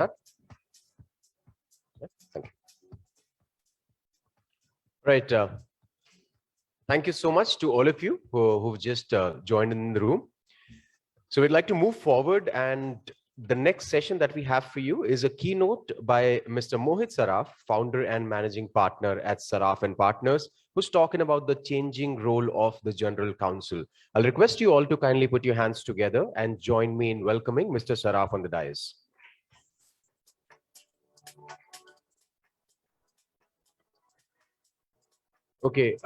Thank you. Right. Thank you so much to all of you who've just joined in the room. So we'd like to move forward, and the next session that we have for you is a keynote by Mr. Mohit Saraf, founder and managing partner at Saraf and Partners, who's talking about the changing role of the General Counsel. I'll request you all to kindly put your hands together and join me in welcoming Mr. Saraf on the dais. Okay,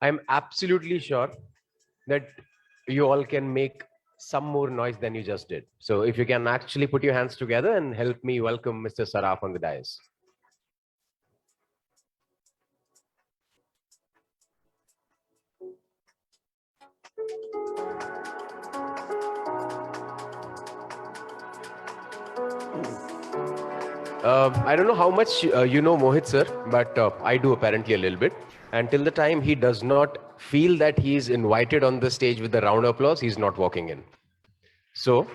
I'm absolutely sure that you all can make some more noise than you just did. So if you can actually put your hands together and help me welcome Mr. Saraf on the dais. I don't know how much you know Mohit sir, but I do apparently a little bit. Until the time he does not feel that he is invited on the stage with a round of applause, he's not walking in. So,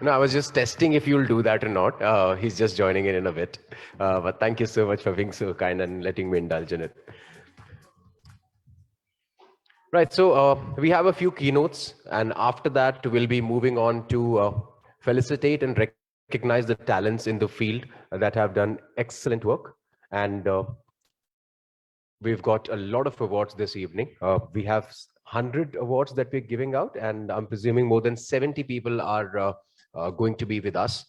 no, I was just testing if you'll do that or not. He's just joining in a bit. But thank you so much for being so kind and letting me indulge in it. Right, so we have a few keynotes, and after that, we'll be moving on to felicitate and recognize the talents in the field that have done excellent work. And we've got a lot of awards this evening. We have 100 awards that we're giving out, and I'm presuming more than 70 people are going to be with us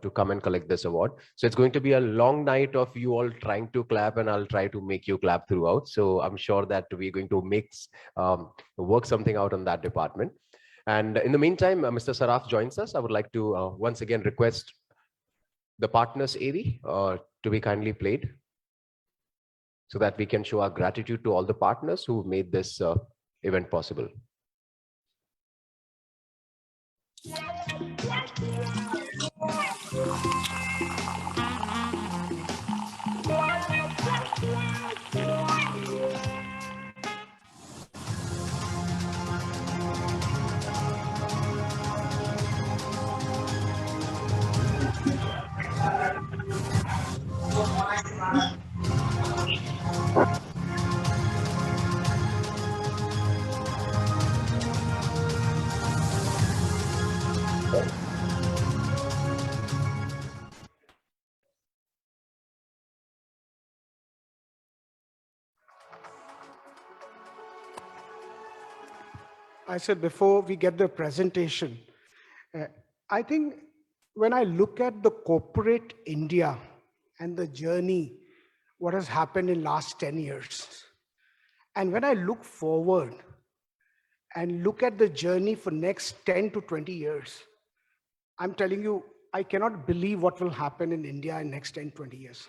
to come and collect this award. So it's going to be a long night of you all trying to clap, and I'll try to make you clap throughout. So I'm sure that we're going to work something out on that department. And in the meantime, Mr. Saraf joins us. I would like to once again request the Partners AV to be kindly played, so that we can show our gratitude to all the partners who made this event possible. I said before we get the presentation, I think when I look at the corporate India and the journey, what has happened in last 10 years, and when I look forward and look at the journey for next 10 to 20 years, I'm telling you, I cannot believe what will happen in India in next 10, 20 years.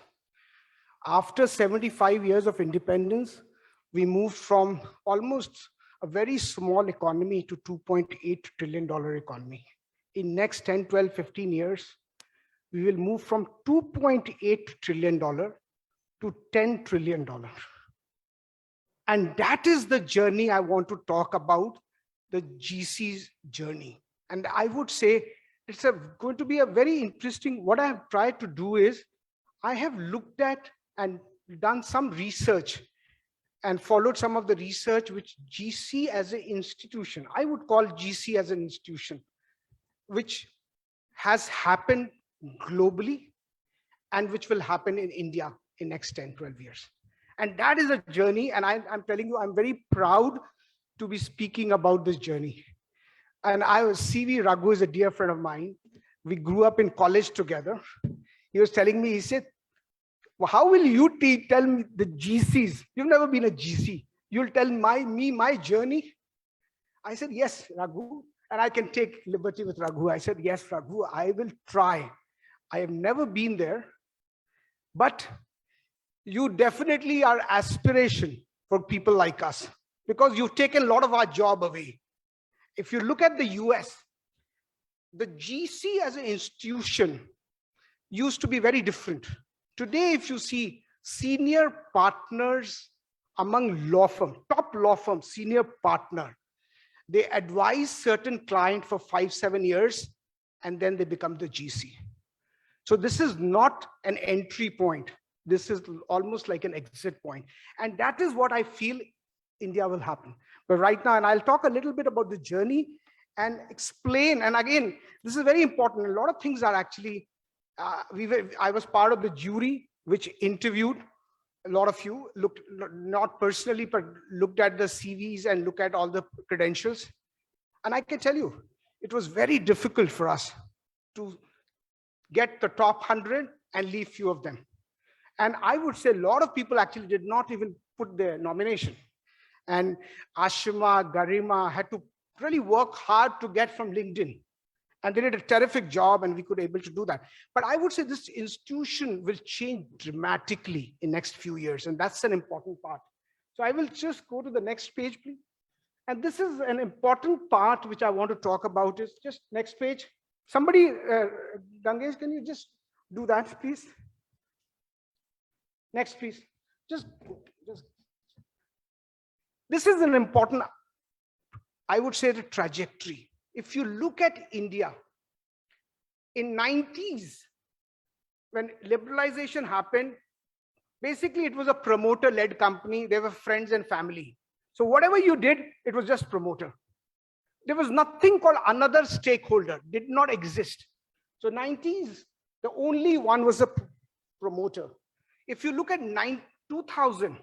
After 75 years of independence, we moved from almost a very small economy to $2.8 trillion economy. In next 10, 12, 15 years, we will move from $2.8 trillion to $10 trillion. And that is the journey I want to talk about, the GC's journey. And I would say it's going to be a very interesting, what I have tried to do is, I have looked at and done some research and followed some of the research which GC as an institution, I would call GC as an institution, which has happened globally and which will happen in India in next 10, 12 years. And that is a journey, and I'm telling you, I'm very proud to be speaking about this journey. And CV Raghu is a dear friend of mine. We grew up in college together. He was telling me, he said, well, how will you tell me the GCs? You've never been a GC. You'll tell me my journey? I said, yes, Raghu. And I can take liberty with Raghu. I said, yes, Raghu, I will try. I have never been there, but you definitely are aspiration for people like us, because you've taken a lot of our job away. If you look at the US, the GC as an institution used to be very different. Today, if you see senior partners among law firms, top law firms, senior partner, They advise certain client for 5-7 years, and then they become the GC. So this is not an entry point. This is almost like an exit point. And that is what I feel India will happen. But right now, and I'll talk a little bit about the journey and explain. And again, this is very important. A lot of things are actually, I was part of the jury which interviewed a lot of you, looked, not personally, but looked at the CVs and looked at all the credentials. And I can tell you, it was very difficult for us to get the top 100 and leave few of them. And I would say a lot of people actually did not even put their nomination. And Ashima, Garima had to really work hard to get from LinkedIn. And they did a terrific job, and we could able to do that. But I would say this institution will change dramatically in next few years, and that's an important part. So I will just go to the next page, please. And this is an important part which I want to talk about. Is just next page. Somebody, Gangesh, can you just do that, please? Next, please. Just. This is an important, I would say, the trajectory. If you look at India, in 90s, when liberalization happened, basically it was a promoter-led company. They were friends and family. So whatever you did, it was just promoter. There was nothing called another stakeholder, did not exist. So 90s, the only one was a promoter. If you look at 2000,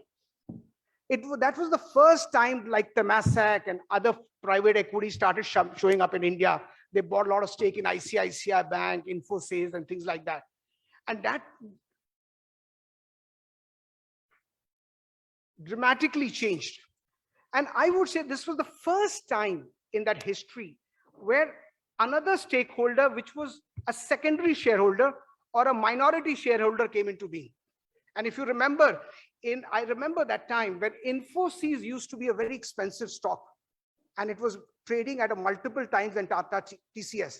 that was the first time like Temasek and other private equity started showing up in India. They bought a lot of stake in ICICI Bank, Infosys, and things like that. And that dramatically changed. And I would say this was the first time in that history where another stakeholder, which was a secondary shareholder or a minority shareholder, came into being. And if you remember, I remember that time when Infosys used to be a very expensive stock, and it was trading at a multiple times than Tata TCS.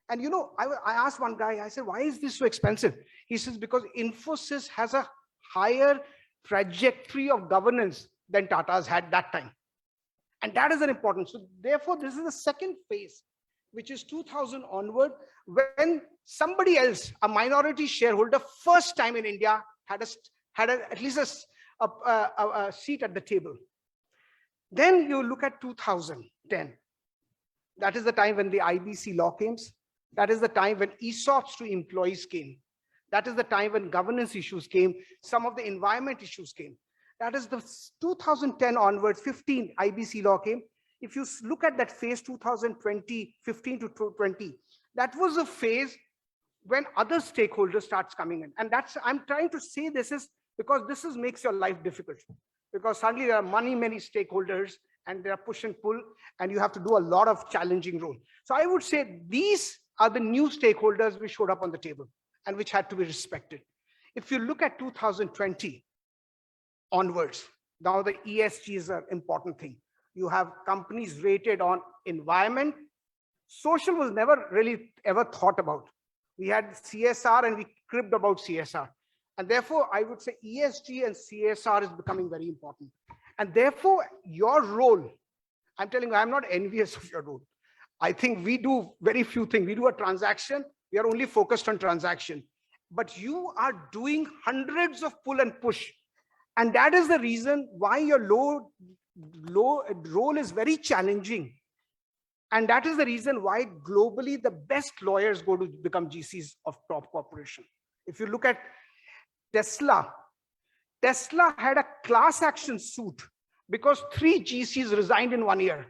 And you know, I asked one guy, I said, why is this so expensive? He says, because Infosys has a higher trajectory of governance than Tata's had that time. And that is an important. So therefore, this is the second phase, which is 2000 onward, when somebody else, a minority shareholder, first time in India, had at least a seat at the table. Then you look at 2010. That is the time when the IBC law came. That is the time when ESOPs to employees came. That is the time when governance issues came. Some of the environment issues came. That is the 2010 onwards, 15 IBC law came. If you look at that phase 2020, 15 to 20, that was a phase when other stakeholders starts coming in. And that's, I'm trying to say this is because this makes your life difficult, because suddenly there are many stakeholders and there are push and pull, and you have to do a lot of challenging role. So I would say these are the new stakeholders which showed up on the table and which had to be respected. If you look at 2020 onwards, now the ESG is an important thing. You have companies rated on environment. Social was never really ever thought about. We had CSR and we cribbed about CSR. And therefore, I would say ESG and CSR is becoming very important. And therefore, your role, I'm telling you, I'm not envious of your role. I think we do very few things. We do a transaction, we are only focused on transaction. But you are doing hundreds of pull and push. And that is the reason why your low role is very challenging. And that is the reason why globally the best lawyers go to become GCs of top corporation. If you look at Tesla had a class action suit because 3 GCs resigned in 1 year.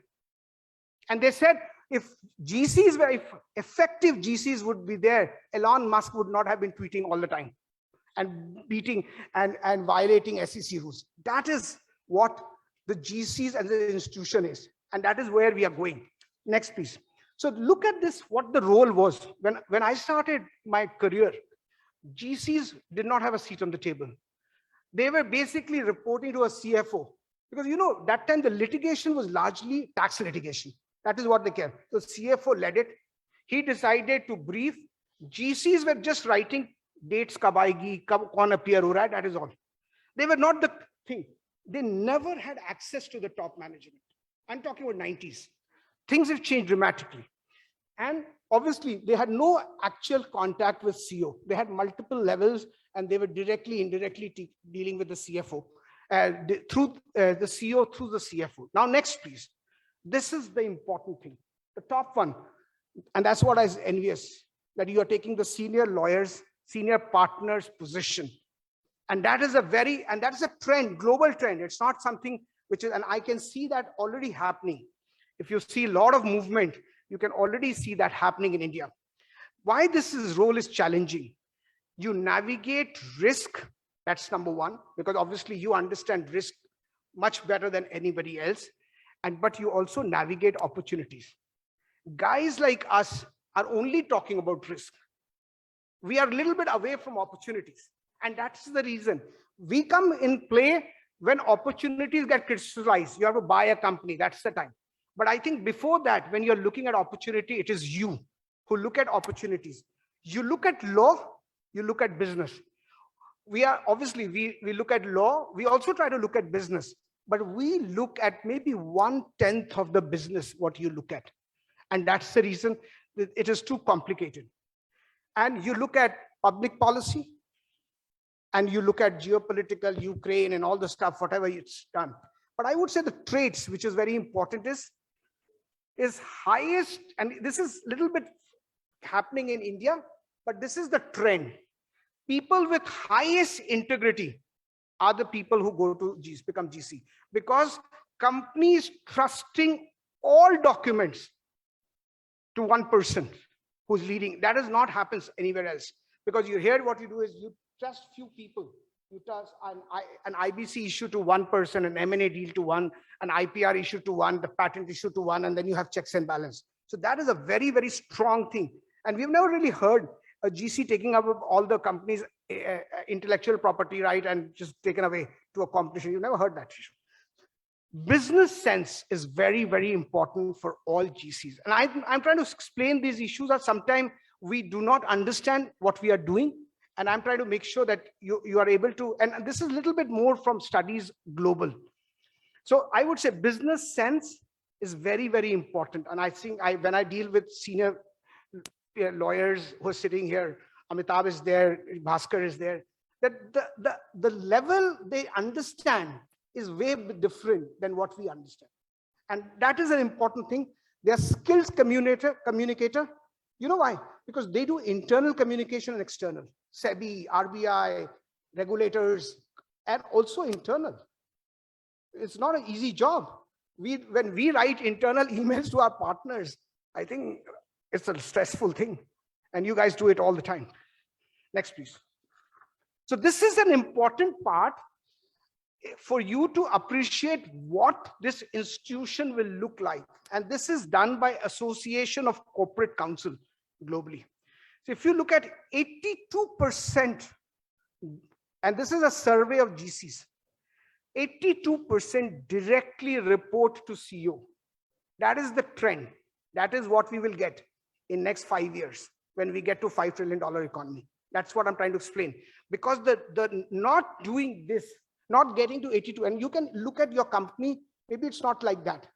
And they said, if GCs were, if effective GCs would be there, Elon Musk would not have been tweeting all the time and beating and violating SEC rules. That is what the GCs and the institution is. And that is where we are going. Next, please. So look at this, what the role was. When I started my career, GCs did not have a seat on the table. They were basically reporting to a CFO. Because you know, that time the litigation was largely tax litigation. That is what they care. So CFO led it. He decided to brief. GCs were just writing dates, kab aayegi, kaun appear ho raha hai, that is all. They were not the thing. They never had access to the top management. I'm talking about 90s. things have changed dramatically. And obviously, they had no actual contact with CEO. They had multiple levels, and they were directly, indirectly dealing with the CFO, through the CEO, through the CFO. Now, next, please. This is the important thing. The top one, and that's what I was envious, that you are taking the senior lawyers, senior partners position. And that is a trend, global trend. It's not something which is, and I can see that already happening. If you see a lot of movement, you can already see that happening in India. Why this role is challenging? You navigate risk, that's number one, because obviously you understand risk much better than anybody else. But you also navigate opportunities. Guys like us are only talking about risk. We are a little bit away from opportunities. And that's the reason we come in play when opportunities get crystallized. You have to buy a company, that's the time. But I think before that, when you're looking at opportunity, it is you who look at opportunities. You look at law, you look at business. We look at law, we also try to look at business, but we look at maybe 1/10 of the business, what you look at. And that's the reason that it is too complicated. And you look at public policy, and you look at geopolitical, Ukraine and all the stuff, whatever it's done. But I would say the traits, which is very important, is highest, and this is a little bit happening in India, but this is the trend. People with highest integrity are the people who go to become GC, because companies trusting all documents to one person who's leading. That does not happen anywhere else, because you hear what you do is you trust few people. You trust an IBC issue to one person, an M&A deal to one, an IPR issue to one, the patent issue to one, and then you have checks and balance. So that is a very, very strong thing. And we've never really heard a GC taking up all the company's intellectual property right and just taken away to a competition. You've never heard that issue. Business sense is very, very important for all GCs. And I'm trying to explain these issues that sometimes we do not understand what we are doing. And I'm trying to make sure that you are able to, and this is a little bit more from studies global. So I would say business sense is very, very important. And I think when I deal with senior lawyers who are sitting here, Amitabh is there, Bhaskar is there, that the level they understand is way different than what we understand. And that is an important thing. They're skills communicator. You know why? Because they do internal communication and external. SEBI, RBI, regulators, and also internal. It's not an easy job. When we write internal emails to our partners, I think it's a stressful thing. And you guys do it all the time. Next, please. So this is an important part for you to appreciate what this institution will look like. And this is done by Association of Corporate Counsel globally. So if you look at 82%, and this is a survey of GCs, 82% directly report to CEO. That is the trend. That is what we will get in next 5 years when we get to $5 trillion economy. That's what I'm trying to explain. Because the not doing this, not getting to 82, and you can look at your company, maybe it's not like that.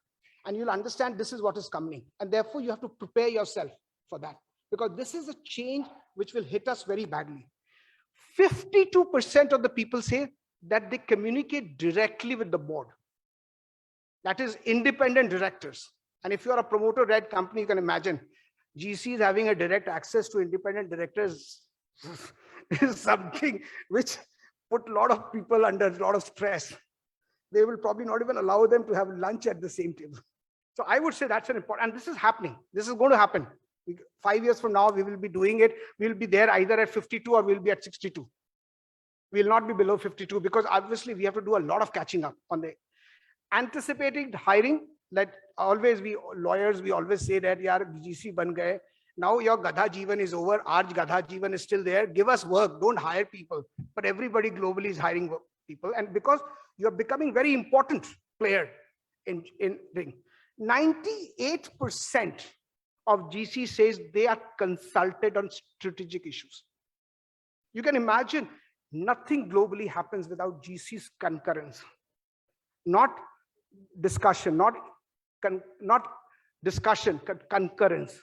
And you'll understand this is what is coming. And therefore you have to prepare yourself for that. Because this is a change which will hit us very badly. 52% of the people say that they communicate directly with the board. That is independent directors. And if you are a promoter-led company, you can imagine GCs having a direct access to independent directors is something which put a lot of people under a lot of stress. They will probably not even allow them to have lunch at the same table. So I would say that's an important, and this is happening. This is going to happen. 5 years from now, we will be doing it. We'll be there either at 52 or we'll be at 62. We'll not be below 52 because obviously we have to do a lot of catching up on the anticipating hiring. That always we lawyers, we always say that, yaar, GC ban gaye. Now your Gadha Jeevan is over. Aaj Gadha Jeevan is still there. Give us work. Don't hire people. But everybody globally is hiring people. And because you're becoming very important player in thing. 98% of GC says they are consulted on strategic issues. You can imagine nothing globally happens without GC's concurrence. Not discussion, not discussion, concurrence.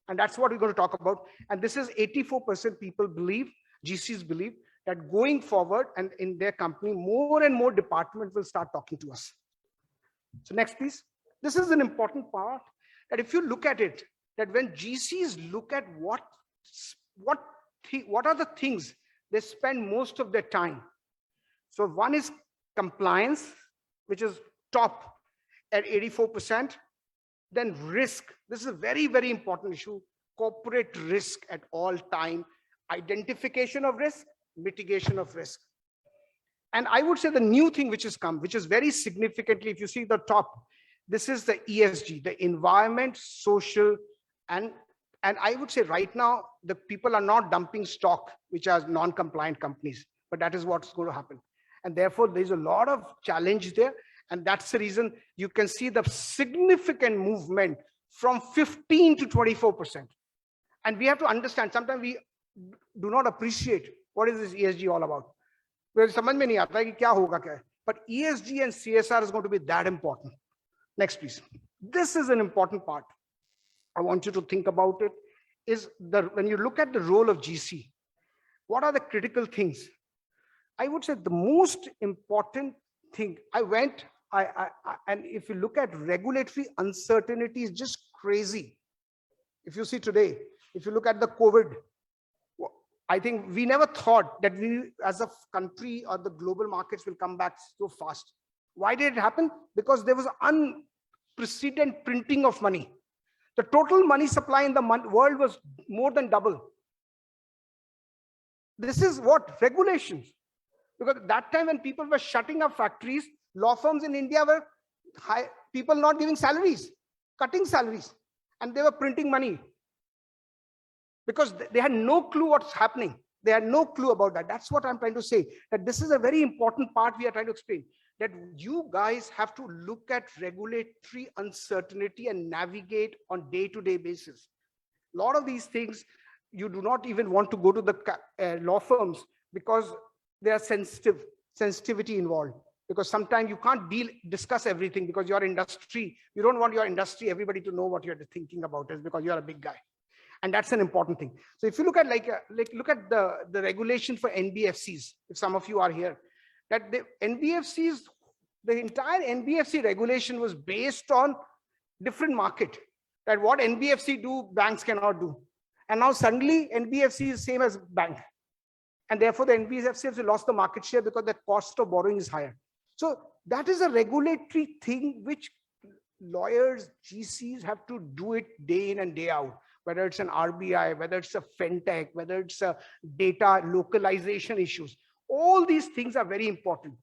And that's what we're going to talk about. And this is 84% people believe, GCs believe, that going forward and in their company, more and more departments will start talking to us. So next, please. This is an important part that if you look at it, that when GCs look at what are the things they spend most of their time. So one is compliance, which is top at 84%. Then risk. This is a very, very important issue. Corporate risk at all time. Identification of risk, mitigation of risk. And I would say the new thing which has come, which is very significantly, if you see the top, this is the ESG, the environment, social, and I would say right now, the people are not dumping stock, which are non-compliant companies, but that is what's going to happen. And therefore, there's a lot of challenge there. And that's the reason you can see the significant movement from 15 to 24%. And we have to understand, sometimes we do not appreciate what is this ESG all about. Well, समझ में नहीं आता है कि क्या होगा क्या है. But ESG and CSR is going to be that important. Next, please. This is an important part. I want you to think about it. Is when you look at the role of GC, what are the critical things? I would say the most important thing, and if you look at regulatory uncertainty is just crazy. If you see today, if you look at the COVID, I think we never thought that we as a country or the global markets will come back so fast. Why did it happen? Because there was unprecedented printing of money. The total money supply in the world was more than double. This is what? Regulations. Because at that time when people were shutting up factories, law firms in India were people not giving salaries, cutting salaries, and they were printing money. Because they had no clue what's happening. They had no clue about that. That's what I'm trying to say, that this is a very important part we are trying to explain, that you guys have to look at regulatory uncertainty and navigate on day-to-day basis. A lot of these things, you do not even want to go to the law firms because there are sensitivity involved. Because sometimes you can't discuss everything because your industry, you don't want your industry, everybody to know what you're thinking about is because you're a big guy. And that's an important thing. So if you look at look at the regulation for NBFCs, if some of you are here, that the NBFCs, the entire NBFC regulation was based on different market, that what NBFC do, banks cannot do. And now suddenly NBFC is same as bank. And therefore the NBFCs have lost the market share because the cost of borrowing is higher. So that is a regulatory thing which lawyers, GCs have to do it day in and day out. Whether it's an RBI, whether it's a fintech, whether it's a data localization issues. All these things are very important.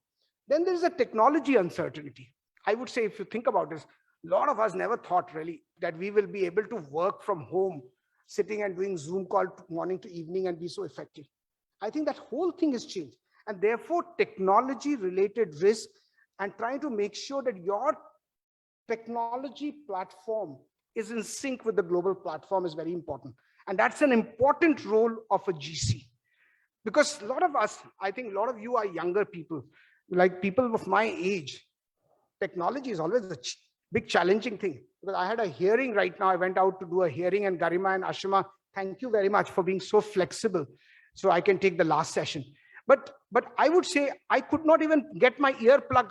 Then there's a technology uncertainty. I would say if you think about this, a lot of us never thought really that we will be able to work from home, sitting and doing Zoom call morning to evening and be so effective. I think that whole thing has changed. And therefore technology related risk and trying to make sure that your technology platform is in sync with the global platform is very important. And that's an important role of a GC. Because a lot of us, I think a lot of you are younger people, like people of my age. Technology is always a big challenging thing. Because I had a hearing right now, I went out to do a hearing, and Garima and Ashima, thank you very much for being so flexible so I can take the last session. But I would say I could not even get my earplug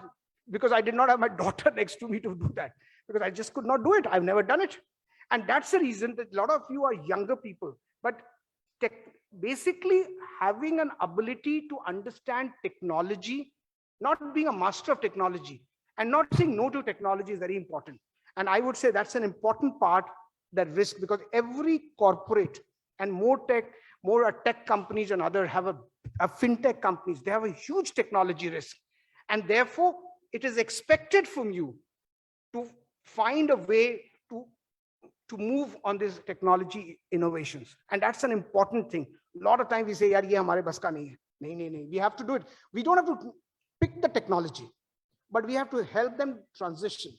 because I did not have my daughter next to me to do that. Because I just could not do it. I've never done it. And that's the reason that a lot of you are younger people. But basically having an ability to understand technology, not being a master of technology, and not saying no to technology is very important. And I would say that's an important part, that risk, because every corporate and more tech companies and other have a fintech companies, they have a huge technology risk. And therefore, it is expected from you to find a way to move on these technology innovations. And that's an important thing. A lot of times we say, yaar, ye hamare bas ka nahi hai. Nahi. We have to do it. We don't have to pick the technology, but we have to help them transition.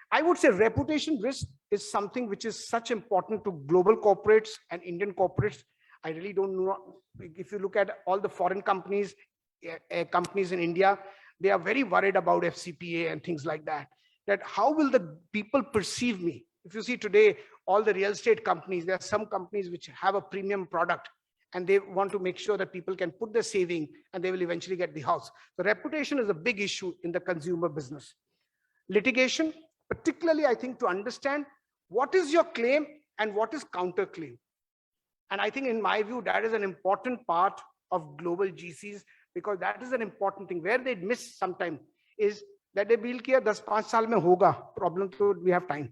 I would say reputation risk is something which is such important to global corporates and Indian corporates. I really don't know. If you look at all the foreign companies in India, they are very worried about FCPA and things like that. that how will the people perceive me? If you see today, all the real estate companies, there are some companies which have a premium product and they want to make sure that people can put their saving and they will eventually get the house. So reputation is a big issue in the consumer business. Litigation, particularly I think to understand what is your claim and what is counterclaim. And I think in my view, that is an important part of global GCs, because that is an important thing. Where they miss sometimes is that they feel कि 10-5 साल में होगा, problem so we have time.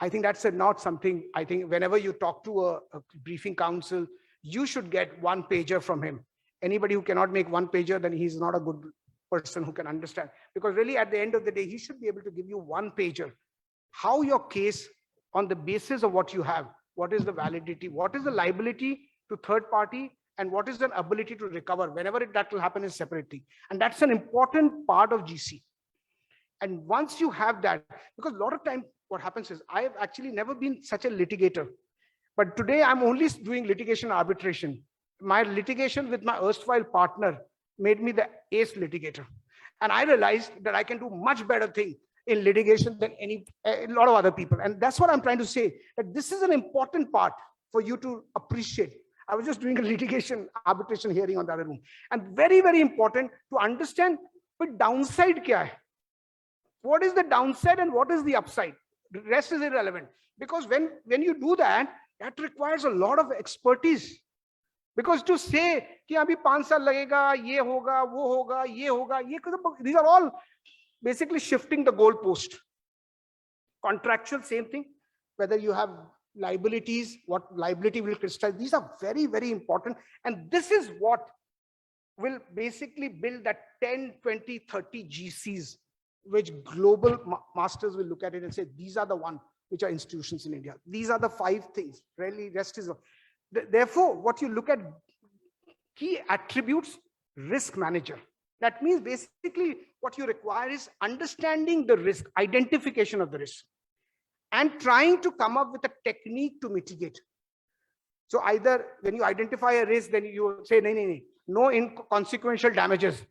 I think that's not something, I think whenever you talk to a briefing counsel, you should get one pager from him. Anybody who cannot make one pager, then he's not a good person who can understand. Because really at the end of the day, he should be able to give you one pager. How your case, on the basis of what you have, what is the validity, what is the liability to third party, and what is the ability to recover. Whenever that will happen is separately. And that's an important part of GC. And once you have that, because a lot of time what happens is, I have actually never been such a litigator. But today I'm only doing litigation arbitration. My litigation with my erstwhile partner made me the ace litigator. And I realized that I can do much better thing in litigation than a lot of other people. And that's what I'm trying to say, that this is an important part for you to appreciate. I was just doing a litigation arbitration hearing on the other room. And very, very important to understand the downside kya hai. What is the downside and what is the upside? The rest is irrelevant. Because when you do that, that requires a lot of expertise. Because to say कि अभी 5 साल लगेगा, ये होगा, वो होगा, ये होगा, ये, these are all basically shifting the goalpost. Contractual, same thing. Whether you have liabilities, what liability will crystallize, these are very, very important. And this is what will basically build that 10, 20, 30 GCs, which global masters will look at it and say, these are the one which are institutions in India. These are the 5 things. Really, rest is. Therefore, what you look at, key attributes, risk manager. That means basically what you require is understanding the risk, identification of the risk, and trying to come up with a technique to mitigate. So either when you identify a risk, then you say, no inconsequential damages.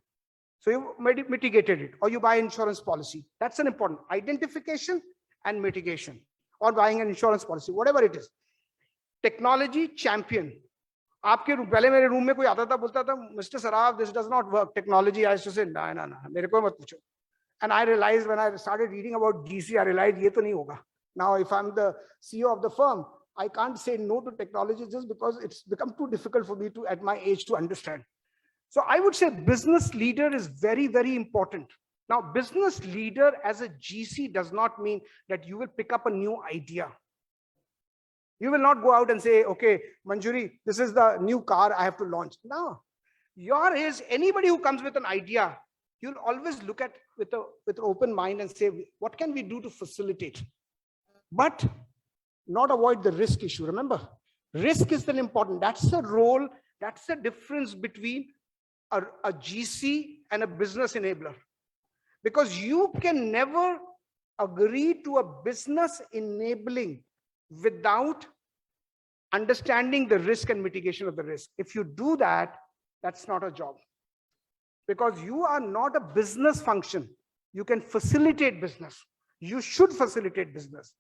So you mitigated it, or you buy insurance policy. That's an important identification and mitigation, or buying an insurance policy, whatever it is. Technology champion. आपके पहले मेरे room में कोई आता था, बोलता था, Mr. Saraf, this does not work. Technology, I used to say, no, मेरे को मत पूछो. And I realized when I started reading about GC, I realized ये तो नहीं होगा. Now, if I'm the CEO of the firm, I can't say no to technology just because it's become too difficult for me to, at my age, to understand. So I would say business leader is very, very important. Now, business leader as a GC does not mean that you will pick up a new idea. You will not go out and say, okay, Manjuri, this is the new car I have to launch. No, anybody who comes with an idea, you'll always look at with an open mind and say, what can we do to facilitate? But not avoid the risk issue. Remember, risk is then important. That's the role, that's the difference between a GC and a business enabler. Because you can never agree to a business enabling without understanding the risk and mitigation of the risk. If you do that, that's not a job. Because you are not a business function. You can facilitate business. You should facilitate business.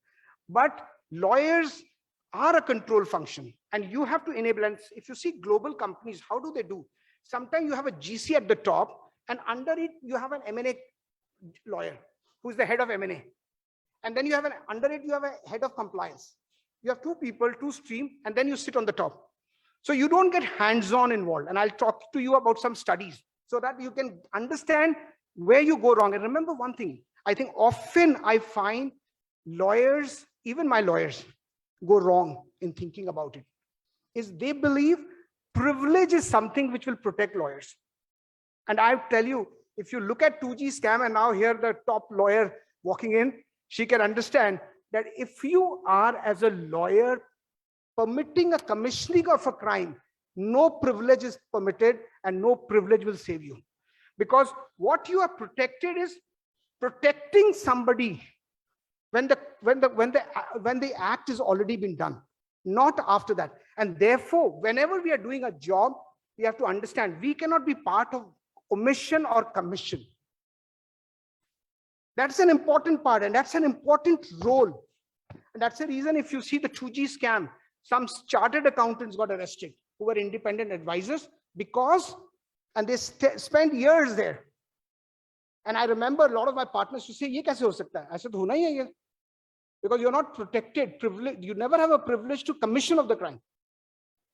But lawyers are a control function, and you have to enable. And if you see global companies, how do they do? Sometimes you have a GC at the top, and under it, you have an M&A lawyer who's the head of M&A. And then you have under it, you have a head of compliance. You have 2 people, 2 streams, and then you sit on the top. So you don't get hands-on involved. And I'll talk to you about some studies so that you can understand where you go wrong. And remember one thing, I think often I find lawyers, even my lawyers, go wrong in thinking about it, is they believe privilege is something which will protect lawyers. And I tell you, if you look at 2G scam and now here the top lawyer walking in, she can understand that if you are as a lawyer permitting a commissioning of a crime, no privilege is permitted and no privilege will save you. Because what you are protected is protecting somebody when the act is already been done, not after that. And therefore, whenever we are doing a job, we have to understand we cannot be part of omission or commission. That's an important part, and that's an important role. And that's the reason if you see the 2G scam, some chartered accountants got arrested who were independent advisors because, and they spent years there. And I remember a lot of my partners to say, "Ye kaise ho sakta hai? Aisa to hona hi hai ye." Because you're not protected, privilege. You never have a privilege to commission of the crime.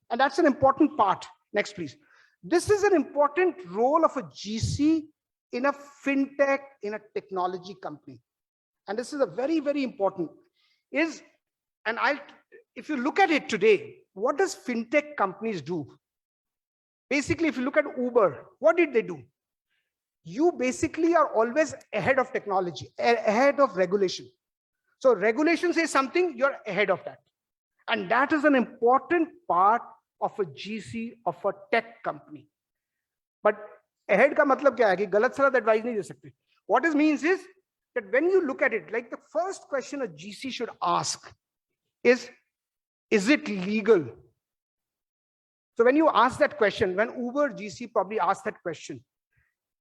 And that's an important part. Next, please. This is an important role of a GC in a fintech, in a technology company. And this is a very, very important is, and if you look at it today, what does fintech companies do? Basically, if you look at Uber, what did they do? You basically are always ahead of technology, ahead of regulation. So regulation says something, you're ahead of that. And that is an important part of a GC of a tech company. But ahead ka matlab kya hai ki galat salat advice nahi de sakte. What it means is that when you look at it, like the first question a GC should ask is it legal? So when you ask that question, when Uber GC probably asked that question,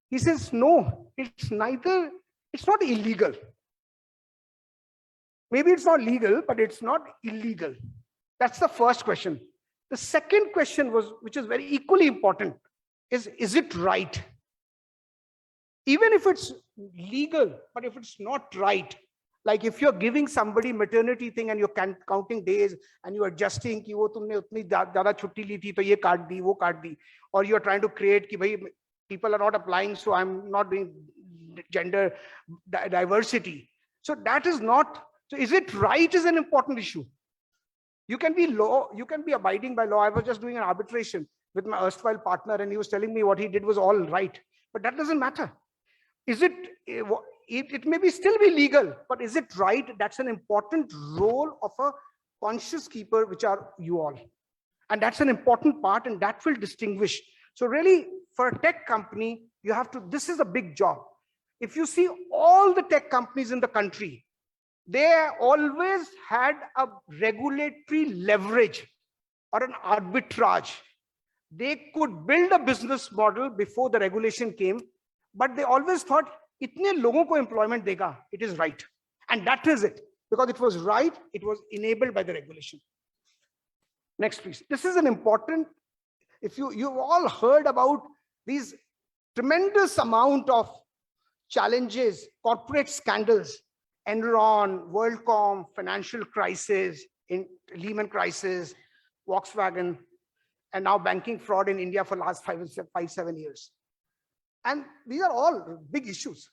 he says, no, it's neither, it's not illegal. Maybe it's not legal, but it's not illegal. That's the first question. The second question was, which is very equally important, is it right? Even if it's legal, but if it's not right, like if you're giving somebody maternity thing and you're counting days and you're adjusting ki wo tumne utni zyada chutti li thi to ye kaat di, wo kaat di, or you're trying to create ki bhai people are not applying, so I'm not doing gender diversity. So that is not, so is it right is an important issue. You can be abiding by law. I was just doing an arbitration with my erstwhile partner and he was telling me what he did was all right, but that doesn't matter. Is it may be still be legal, but is it right? That's an important role of a conscious keeper, which are you all. And that's an important part and that will distinguish. So really for a tech company, you have to, this is a big job. If you see all the tech companies in the country, they always had a regulatory leverage or an arbitrage. They could build a business model before the regulation came, but they always thought, itne logon ko employment dega, it is right. And that is it. Because it was right, it was enabled by the regulation. Next, please. This is an important, if you've all heard about these tremendous amount of challenges, corporate scandals, Enron, WorldCom, financial crisis, in Lehman crisis, Volkswagen, and now banking fraud in India for the last 7 years. And these are all big issues.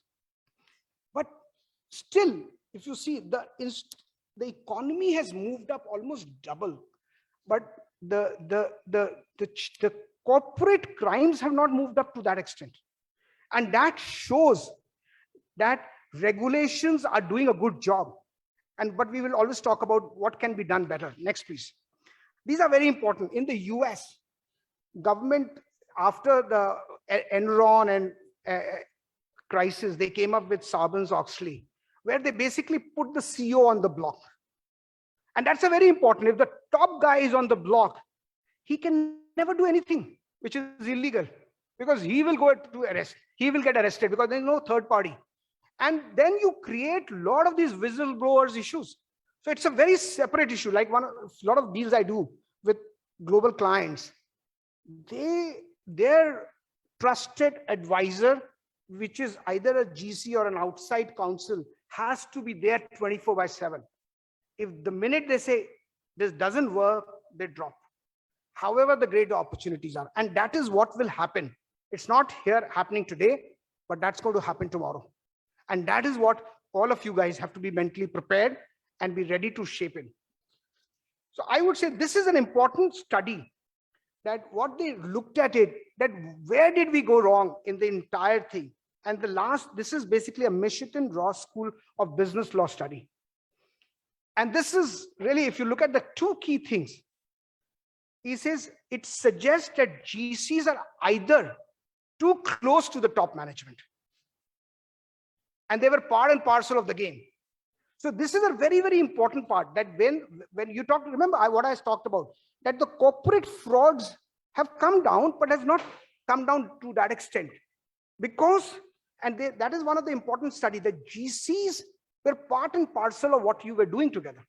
But still, if you see, the economy has moved up almost double, but the corporate crimes have not moved up to that extent. And that shows that regulations are doing a good job. But we will always talk about what can be done better. Next, please. These are very important. In the US, government, after the Enron and crisis, they came up with Sarbanes-Oxley, where they basically put the CEO on the block. And that's a very important. If the top guy is on the block, he can never do anything which is illegal, because he will go to arrest. He will get arrested because there's no third party. And then you create a lot of these whistleblowers issues. So it's a very separate issue. Like a lot of deals I do with global clients, their trusted advisor, which is either a GC or an outside counsel, has to be there 24/7. If the minute they say this doesn't work, they drop. However, the great opportunities are, and that is what will happen. It's not here happening today, but that's going to happen tomorrow. And that is what all of you guys have to be mentally prepared and be ready to shape in. So I would say this is an important study, that what they looked at it, that where did we go wrong in the entire thing? And this is basically a Michigan Ross School of Business Law study. And this is really, if you look at the two key things, he says it suggests that GCs are either too close to the top management, and they were part and parcel of the game. So this is a very, very important part, that when you talk, remember what I talked about, that the corporate frauds have come down, but has not come down to that extent, because And that is one of the important studies. The GCs were part and parcel of what you were doing together.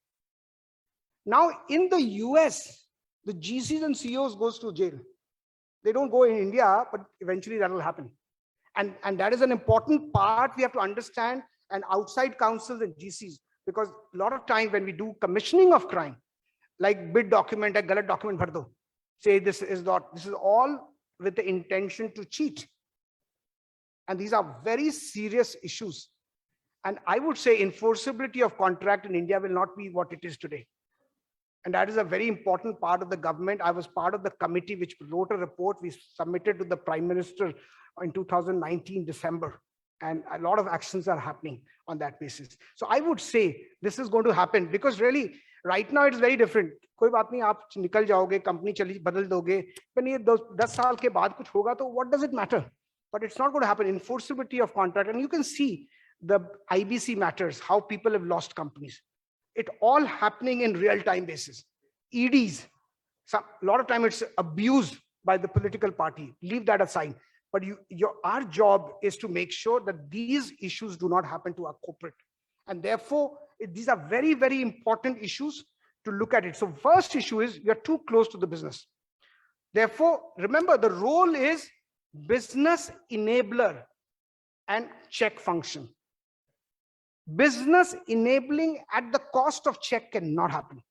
Now, in the US, the GCs and CEOs goes to jail. They don't go in India, but eventually that will happen. And that is an important part we have to understand, and outside counsels and GCs, because a lot of time when we do commissioning of crime, like bid document, a galat document bhar do, say this is all with the intention to cheat. And these are very serious issues. And I would say enforceability of contract in India will not be what it is today. And that is a very important part of the government. I was part of the committee which wrote a report we submitted to the Prime Minister in 2019, December. And a lot of actions are happening on that basis. So I would say this is going to happen because really right now it's very different. कोई बात नहीं, आप निकल जाओगे, company चली बदल दोगे, पर ये 10 साल के बाद कुछ होगा तो what does it matter? But it's not going to happen. Enforceability of contract, and you can see the IBC matters, how people have lost companies. It all happening in real-time basis. EDs, a lot of time it's abused by the political party. Leave that aside. But our job is to make sure that these issues do not happen to our corporate. And therefore, these are very, very important issues to look at it. So first issue is you're too close to the business. Therefore, remember the role is business enabler and check function. Business enabling at the cost of check cannot happen.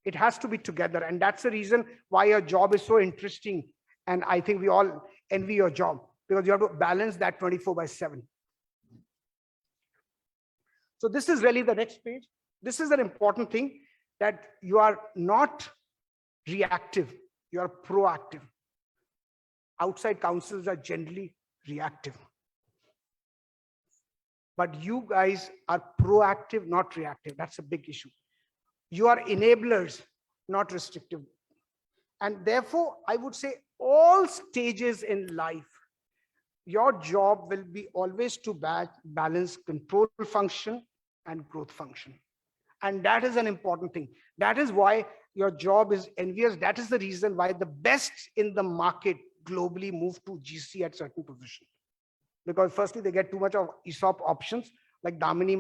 It has to be together. And that's the reason why your job is so interesting. And I think we all envy your job because you have to balance that 24/7. So this is really the next page. This is an important thing, that you are not reactive, you are proactive. Outside counsels are generally reactive. But you guys are proactive, not reactive. That's a big issue. You are enablers, not restrictive. And therefore, I would say all stages in life, your job will be always to balance control function and growth function. And that is an important thing. That is why your job is envious. That is the reason why the best in the market globally move to GC at certain position. Because firstly, they get too much of ESOP options. Like Damini,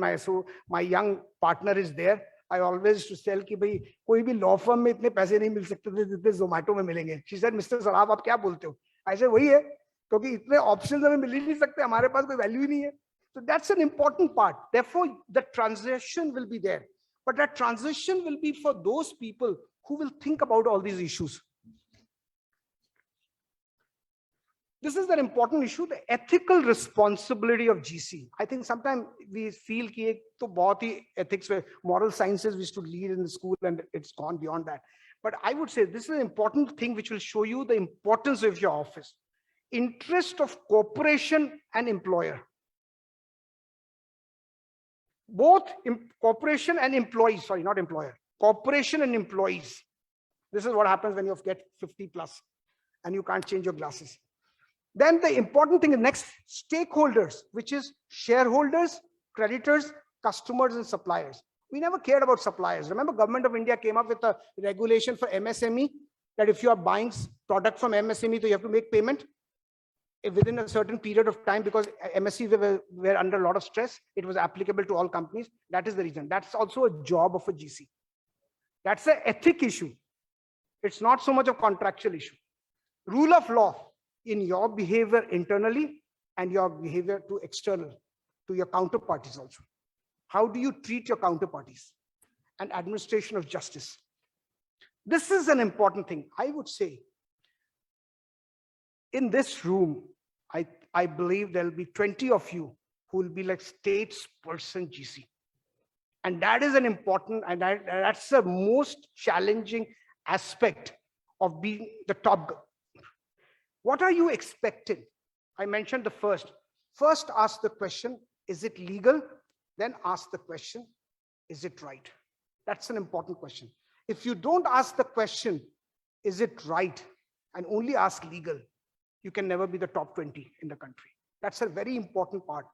my young partner is there. I always to tell कि भाई कोई भी law firm में इतने पैसे नहीं मिल सकते थे जितने Zomato में मिलेंगे. She said, Mr. Saraf, आप क्या बोलते हो? I said, वही है, क्योंकि इतने options हमें मिल ही नहीं सकते, हमारे पास कोई value ही नहीं है. So that's an important part. Therefore, the transition will be there. But that transition will be for those people who will think about all these issues. This is an important issue, the ethical responsibility of GC. I think sometimes we feel that to bahut hi ethics, moral sciences we used to lead in the school and it's gone beyond that. But I would say this is an important thing which will show you the importance of your office. Interest of corporation and employer. Both corporation and employees, sorry, not employer, corporation and employees. This is what happens when you get 50 plus and you can't change your glasses. Then the important thing is next, stakeholders, which is shareholders, creditors, customers, and suppliers. We never cared about suppliers. Remember, Government of India came up with a regulation for MSME that if you are buying product from MSME, so you have to make payment within a certain period of time, because MSMEs were under a lot of stress. It was applicable to all companies. That is the reason. That's also a job of a GC. That's an ethic issue. It's not so much a contractual issue. Rule of law in your behavior internally and your behavior to external, to your counterparties also. How do you treat your counterparties? And administration of justice. This is an important thing. I would say in this room, I believe there'll be 20 of you who will be like statesperson GC. And that is an important, and that's the most challenging aspect of being the top. What are you expecting? I mentioned the first. First, ask the question, is it legal? Then ask the question, is it right? That's an important question. If you don't ask the question, is it right? And only ask legal, you can never be the top 20 in the country. That's a very important part.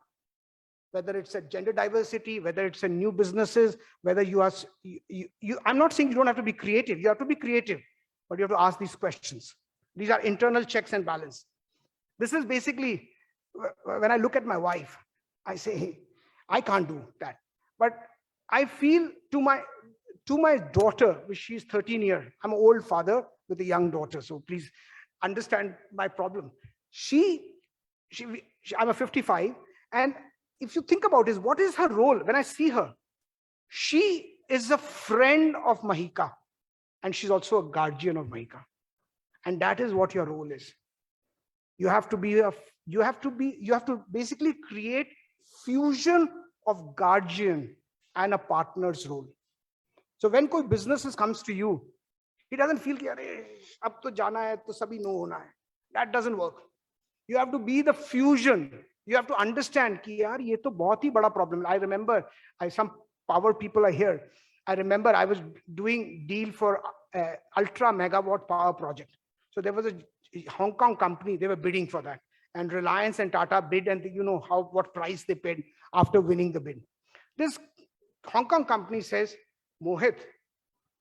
Whether it's a gender diversity, whether it's a new businesses, whether you are, I'm not saying you don't have to be creative. You have to be creative, but you have to ask these questions. These are internal checks and balance. This is basically when I look at my wife, I say, I can't do that. But I feel to my daughter, which she's 13 years, I'm an old father with a young daughter, so please understand my problem. She I'm a 55, and if you think about it, what is her role? When I see her, she is a friend of Mahika, and she's also a guardian of Mahika. And that is what your role is. You have to basically create fusion of guardian and a partner's role. So when koi business comes to you, he doesn't feel कि अरे अब तो जाना है तो सभी no होना है. That doesn't work. You have to be the fusion. You have to understand कि यार ये तो बहुत ही बड़ा problem. I remember some power people are here. I remember I was doing deal for ultra megawatt power project. So there was a Hong Kong company, they were bidding for that. And Reliance and Tata bid, and you know what price they paid after winning the bid. This Hong Kong company says, Mohit,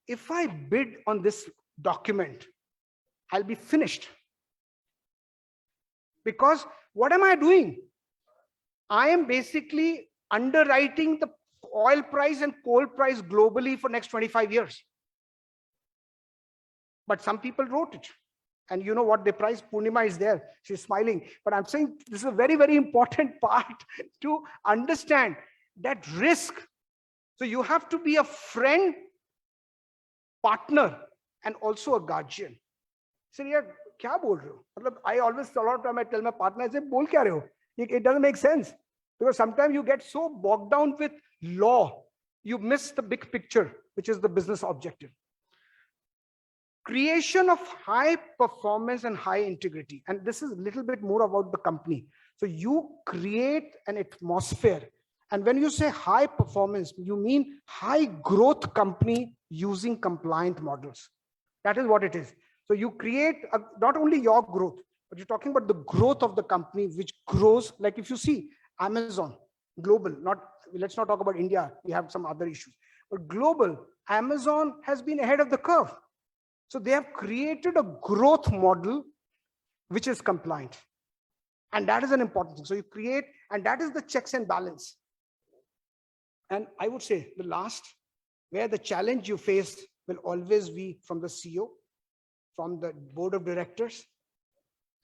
if I bid on this document, I'll be finished. Because what am I doing? I am basically underwriting the oil price and coal price globally for next 25 years. But some people wrote it. And you know what they price? Purnima is there. She's smiling. But I'm saying this is a very, very important part to understand that risk. So you have to be a friend, partner, and also a guardian. So yeah, kya bol rahe ho? I always, a lot of time I tell my partner, I say, bol kya rahe ho? It doesn't make sense. Because sometimes you get so bogged down with law, you miss the big picture, which is the business objective. Creation of high performance and high integrity. And this is a little bit more about the company. So you create an atmosphere. And when you say high performance, you mean high growth company using compliant models. That is what it is. So you create not only your growth, but you're talking about the growth of the company, which grows. Like if you see Amazon, global, let's not talk about India. We have some other issues. But global, Amazon has been ahead of the curve. So they have created a growth model which is compliant. And that is an important thing. So you create, and that is the checks and balance. And I would say the last, where the challenge you face will always be from the CEO, from the board of directors.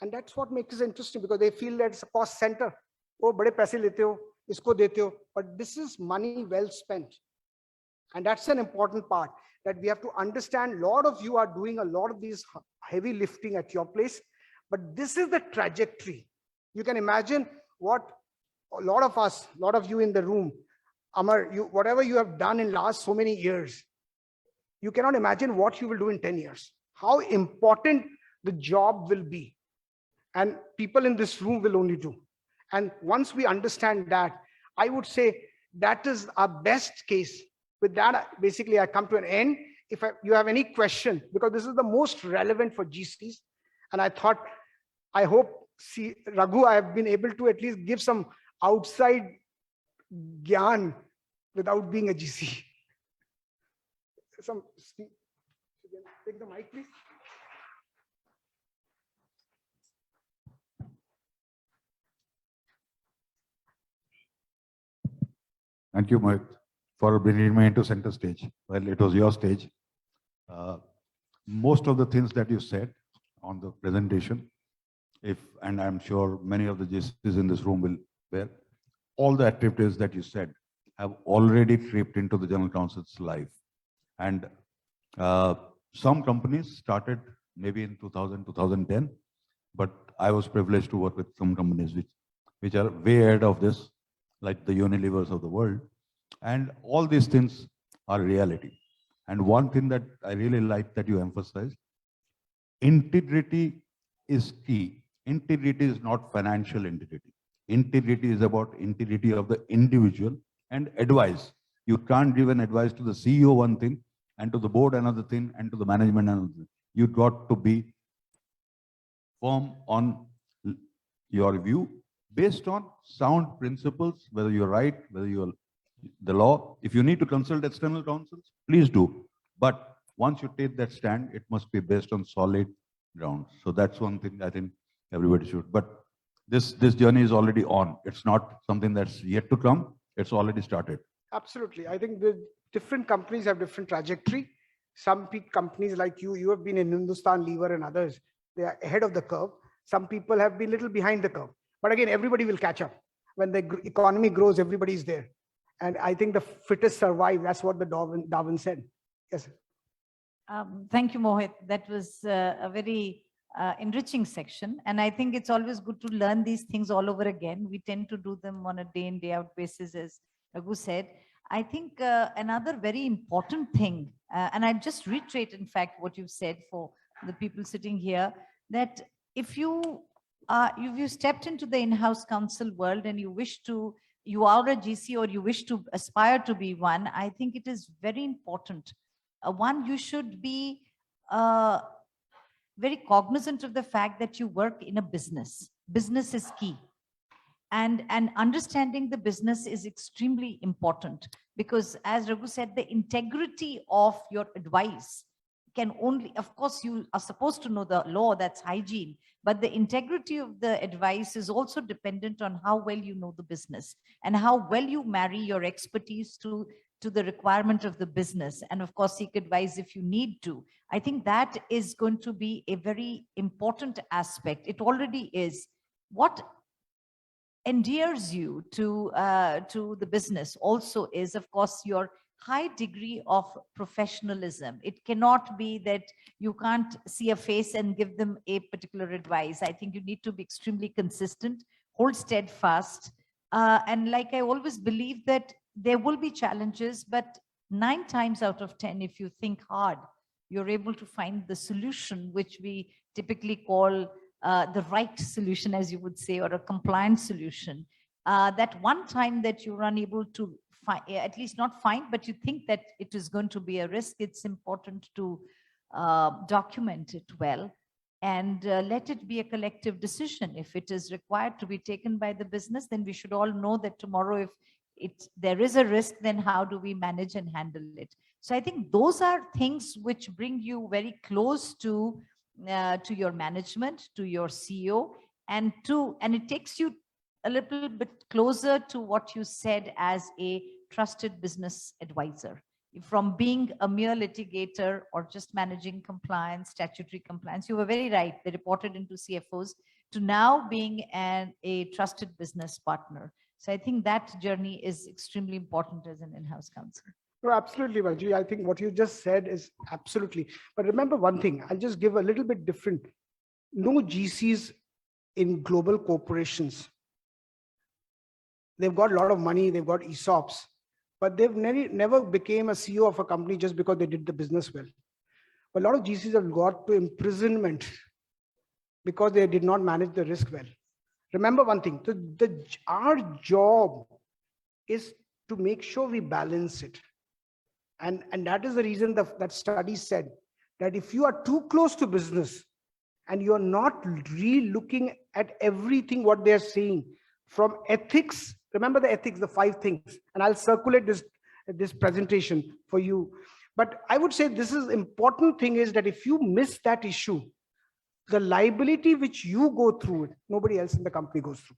And that's what makes it interesting, because they feel that it's a cost center. Oh, bade paise lete ho, isko dete ho. But this is money well spent. And that's an important part, that we have to understand. A lot of you are doing a lot of these heavy lifting at your place, but this is the trajectory. You can imagine what a lot of us, a lot of you in the room, Amar, whatever you have done in last so many years, you cannot imagine what you will do in 10 years, how important the job will be. And people in this room will only do. And once we understand that, I would say that is our best case. With that, basically, I come to an end. If you have any question, because this is the most relevant for GCs, and I hope, see, Raghu, I have been able to at least give some outside gyan without being a GC. Take the mic, please. Thank you, Mohit, for bringing me into center stage. Well, it was your stage. Most of the things that you said on the presentation, and I'm sure many of the GCs in this room will bear, all the activities that you said have already crept into the General Counsel's life. And some companies started maybe in 2000, 2010, but I was privileged to work with some companies which are way ahead of this, like the Unilevers of the world. And all these things are reality. And one thing that I really like that you emphasized, integrity is key. Integrity is not financial integrity. Integrity is about integrity of the individual and advice. You can't give an advice to the CEO one thing, and to the board another thing, and to the management another thing. You got to be firm on your view based on sound principles, whether you're right, whether you're the law. If you need to consult external counsels, please do. But once you take that stand, it must be based on solid ground. So that's one thing I think everybody should. But this journey is already on. It's not something that's yet to come. It's already started. Absolutely. I think the different companies have different trajectory. Some companies like you have been in Hindustan Lever and others, they are ahead of the curve. Some people have been a little behind the curve. But again, everybody will catch up. When the economy grows, everybody's there. And I think the fittest survive. That's what the Darwin said. Yes. Thank you, Mohit. That was a very enriching section. And I think it's always good to learn these things all over again. We tend to do them on a day in, day out basis, as Raghu said. I think another very important thing, and I just reiterate, in fact, what you've said for the people sitting here, that if you stepped into the in-house counsel world and you are a GC or you wish to aspire to be one, I think it is very important. One, you should be very cognizant of the fact that you work in a business. Business is key. And understanding the business is extremely important, because as Raghu said, the integrity of your advice can only, of course, you are supposed to know the law, that's hygiene, but the integrity of the advice is also dependent on how well you know the business and how well you marry your expertise to the requirement of the business. And of course, seek advice if you need to. I think that is going to be a very important aspect. It already is. What endears you to the business also is, of course, your high degree of professionalism. It cannot be that you can't see a face and give them a particular advice. I think you need to be extremely consistent, hold steadfast. And like I always believe that there will be challenges, but 9 times out of 10, if you think hard, you're able to find the solution, which we typically call the right solution, as you would say, or a compliant solution. That one time that you're unable to find, at least not find, but you think that it is going to be a risk, it's important to document it well and let it be a collective decision. If it is required to be taken by the business, then we should all know that tomorrow, if there is a risk, then how do we manage and handle it? So I think those are things which bring you very close to your management, to your CEO, and it takes you a little bit closer to what you said as a trusted business advisor. From being a mere litigator or just managing compliance, statutory compliance, you were very right, they reported into CFOs, to now being a trusted business partner. So I think that journey is extremely important as an in-house counsel. No, absolutely, Manji. I think what you just said is absolutely. But remember one thing, I'll just give a little bit different. No GCs in global corporations. They've got a lot of money, they've got ESOPs, but they've never became a CEO of a company just because they did the business well. But a lot of GCs have got to imprisonment because they did not manage the risk well. Remember one thing, our job is to make sure we balance it. And that is the reason that study said that if you are too close to business and you're not re-looking at everything what they're saying from ethics, remember the ethics, the 5 things, and I'll circulate this presentation for you. But I would say this is important thing is that if you miss that issue, the liability which you go through it, nobody else in the company goes through.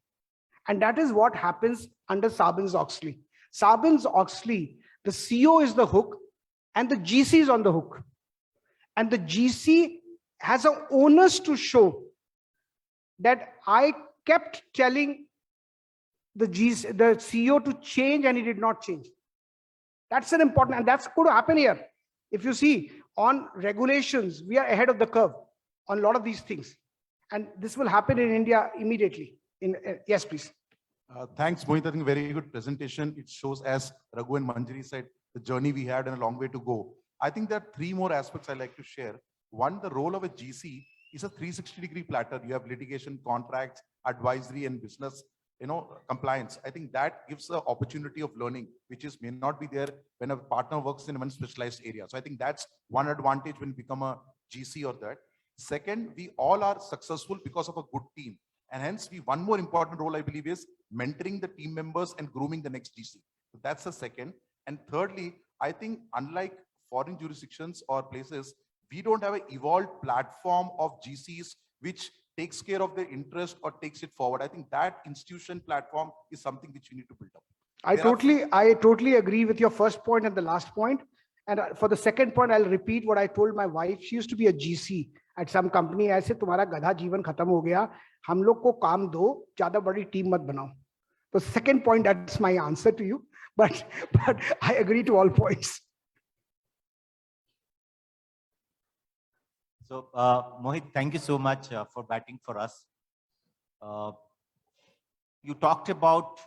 And that is what happens under Sarbanes-Oxley. Sarbanes-Oxley, the CEO is the hook and the GC is on the hook. And the GC has an onus to show that I kept telling the CEO to change and he did not change. That's an important, and that's going to happen here. If you see on regulations, we are ahead of the curve on a lot of these things. And this will happen in India immediately. Yes, please. Thanks, Mohit. I think very good presentation. It shows, as Raghu and Manjari said, the journey we had and a long way to go. I think there are 3 more aspects I'd like to share. One, the role of a GC is a 360-degree platter. You have litigation, contracts, advisory, and business, compliance. I think that gives the opportunity of learning, which may not be there when a partner works in one specialized area. So I think that's one advantage when you become a GC or that. Second, we all are successful because of a good team. And hence, one more important role, I believe, is mentoring the team members and grooming the next GC. So that's the second. And thirdly, I think unlike foreign jurisdictions or places, we don't have an evolved platform of GCs which takes care of their interest or takes it forward. I think that institution platform is something which we need to build up. I totally agree with your first point and the last point. And for the second point, I'll repeat what I told my wife. She used to be a GC at some company. I said, तुम्हारा गधा जीवन खत्म हो गया, हम लोग को काम दो, ज़्यादा बड़ी टीम मत बनाओ. The second point, that's my answer to you. But I agree to all points. So, Mohit, thank you so much for batting for us. You talked about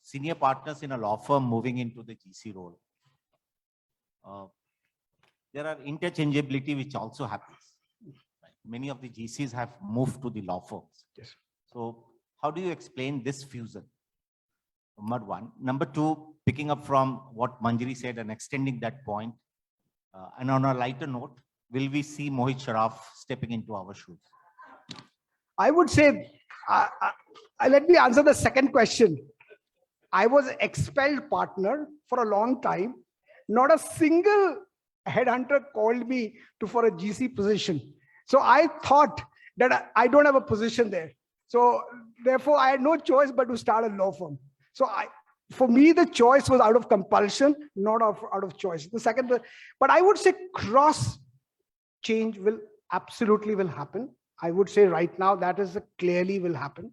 senior partners in a law firm moving into the GC role. There are interchangeability which also happens. Right? Many of the GCs have moved to the law firms. Yes. So how do you explain this fusion? Number one. Number two, picking up from what Manjari said and extending that point, and on a lighter note, will we see Mohit Saraf stepping into our shoes? I would say, let me answer the second question. I was expelled partner for a long time. Not a single headhunter called me for a GC position. So I thought that I don't have a position there. So therefore, I had no choice but to start a law firm. So for me, the choice was out of compulsion, not out of choice. The second, but I would say cross change will absolutely happen. I would say right now that is clearly will happen.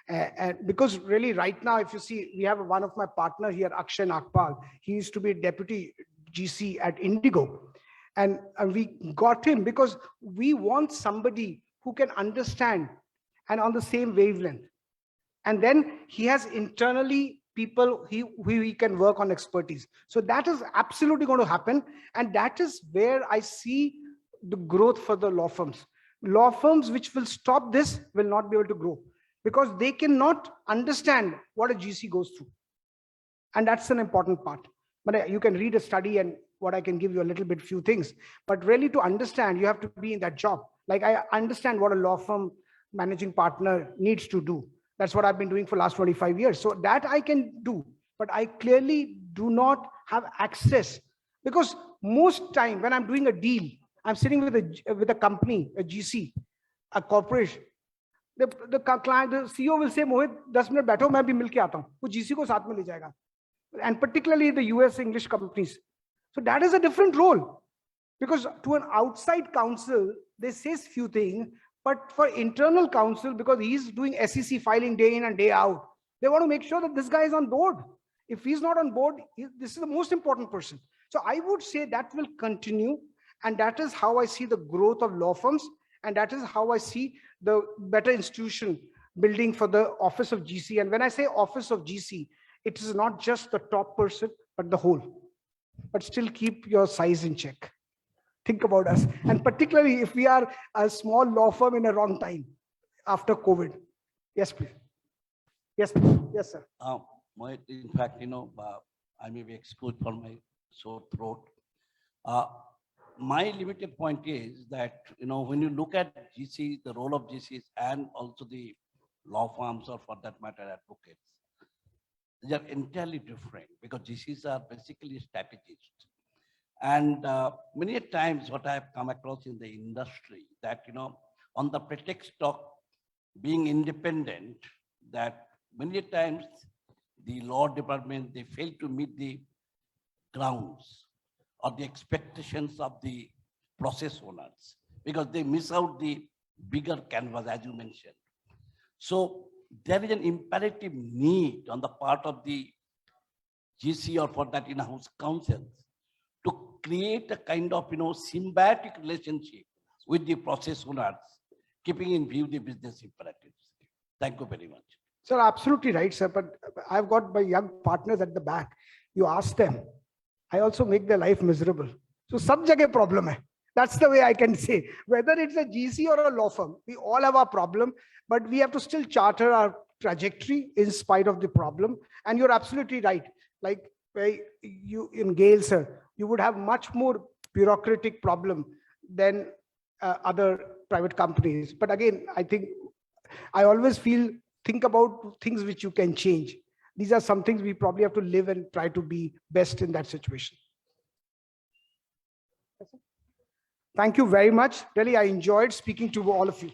And because really right now, if you see, we have one of my partner here, Akshay Nagpal. He used to be deputy GC at Indigo. And we got him because we want somebody who can understand and on the same wavelength. And then he has internally people who he can work on expertise. So that is absolutely going to happen. And that is where I see the growth for the law firms. Law firms which will stop this will not be able to grow, because they cannot understand what a GC goes through. And that's an important part. But you can read a study and what I can give you a little bit, few things. But really to understand, you have to be in that job. Like I understand what a law firm managing partner needs to do. That's what I've been doing for the last 25 years. So that I can do. But I clearly do not have access, because most time when I'm doing a deal, I'm sitting with a company, a GC, a corporation. The client, the CEO will say, Mohit, 10 minute बैठो, मैं भी मिल के आता हूँ. वो GC को साथ में ले जाएगा. And particularly the US English companies. So that is a different role, because to an outside counsel, they say few things, but for internal counsel, because he's doing SEC filing day in and day out, they want to make sure that this guy is on board. If he's not on board, this is the most important person. So I would say that will continue. And that is how I see the growth of law firms. And that is how I see the better institution building for the office of GC. And when I say office of GC, it is not just the top person, but the whole. But still keep your size in check. Think about us. And particularly if we are a small law firm in a wrong time after COVID. Yes, please. Yes, please. Yes, sir. In fact, I may be excused for my sore throat. My limited point is that, when you look at GC, the role of GCs and also the law firms, or for that matter, advocates, they are entirely different, because GCs are basically strategists. And many times what I have come across in the industry that, on the pretext of being independent, that many times the law department, they fail to meet the grounds or the expectations of the process owners, because they miss out the bigger canvas, as you mentioned. So there is an imperative need on the part of the GC, or for that in-house counsels, to create a kind of symbiotic relationship with the process owners, keeping in view the business imperatives. Thank you very much. Sir, absolutely right, sir. But I've got my young partners at the back. You ask them, I also make their life miserable. So sab jagah problem hai. That's the way I can say. Whether it's a GC or a law firm, we all have our problem, but we have to still charter our trajectory in spite of the problem. And you're absolutely right. Like you in Gale, sir, you would have much more bureaucratic problem than other private companies. But again, I think I always think about things which you can change. These are some things we probably have to live and try to be best in that situation. Thank you very much. Really, I enjoyed speaking to all of you.